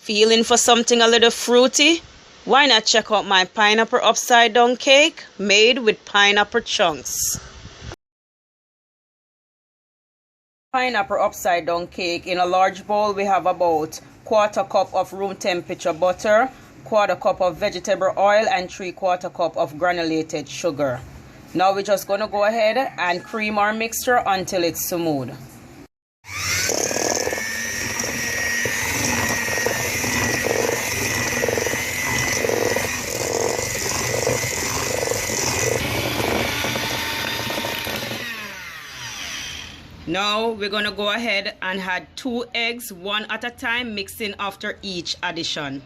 Feeling for something a little fruity? Why not check out my pineapple upside down cake made with pineapple chunks. Pineapple upside down cake. In a large bowl we have about 1/4 cup of room temperature butter, 1/4 cup of vegetable oil, and 3/4 cup of granulated sugar. Now we're just going to go ahead and cream our mixture until it's smooth. Now we're going to go ahead and add 2 eggs, one at a time, mixing after each addition.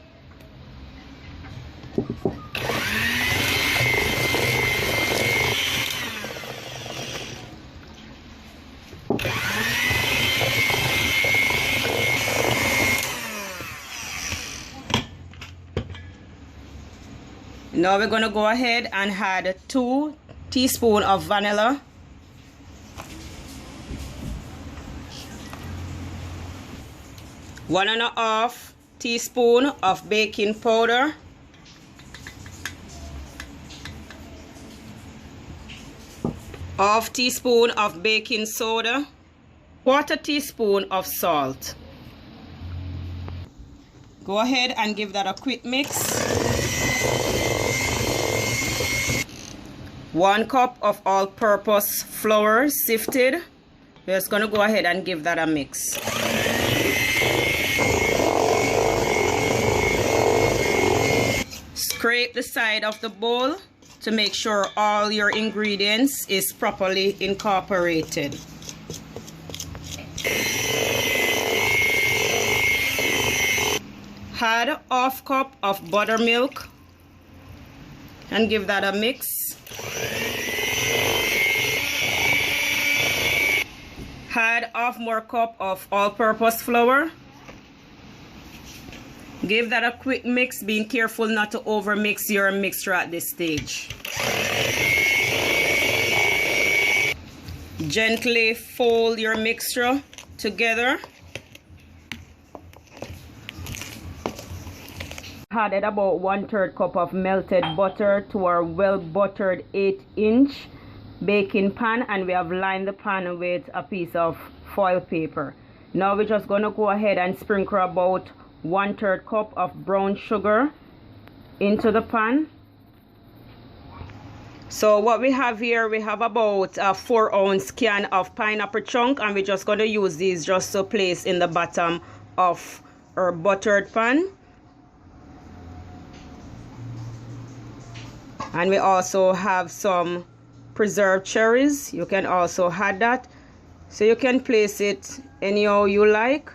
Now we're going to go ahead and add 2 teaspoons of vanilla, 1½ teaspoon of baking powder, 1/2 teaspoon of baking soda, 1/4 teaspoon of salt. Go ahead and give that a quick mix. 1 cup of all-purpose flour sifted. We're just going to go ahead and give that a mix. Scrape the side of the bowl to make sure all your ingredients is properly incorporated. Add 1/2 cup of buttermilk and give that a mix. Add 1/2 more cup of all-purpose flour. Give that a quick mix, being careful not to overmix your mixture at this stage. Gently fold your mixture together. Added about 1/3 cup of melted butter to our well buttered 8-inch baking pan, and we have lined the pan with a piece of foil paper. Now we're just going to go ahead and sprinkle about 1/3 cup of brown sugar into the pan. So what we have here, we have about a 4-ounce can of pineapple chunk, and we're just going to use these just to place in the bottom of our buttered pan. And we also have some preserved cherries. You can also add that, so you can place it anyhow you like.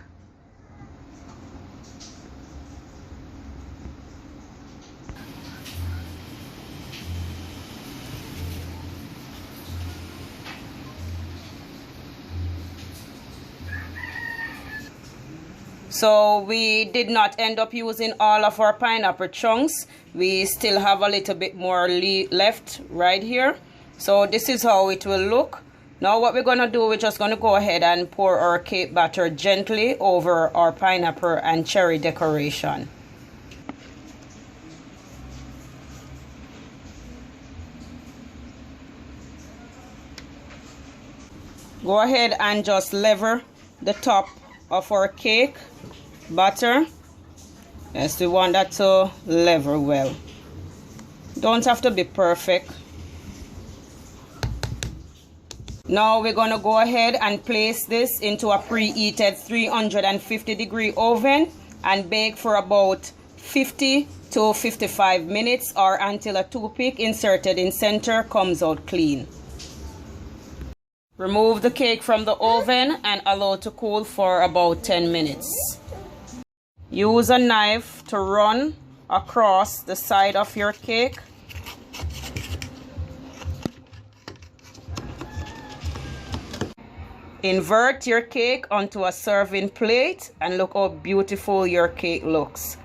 So we did not end up using all of our pineapple chunks. We still have a little bit more left right here. So this is how it will look. Now what we're going to do, we're just going to go ahead and pour our cake batter gently over our pineapple and cherry decoration. Go ahead and just lever the top of our cake batter. Yes, we want that to level well. Don't have to be perfect. Now we're going to go ahead and place this into a preheated 350-degree oven and bake for about 50 to 55 minutes, or until a toothpick inserted in center comes out clean. Remove the cake from the oven and allow to cool for about 10 minutes. Use a knife to run across the side of your cake. Invert your cake onto a serving plate and look how beautiful your cake looks.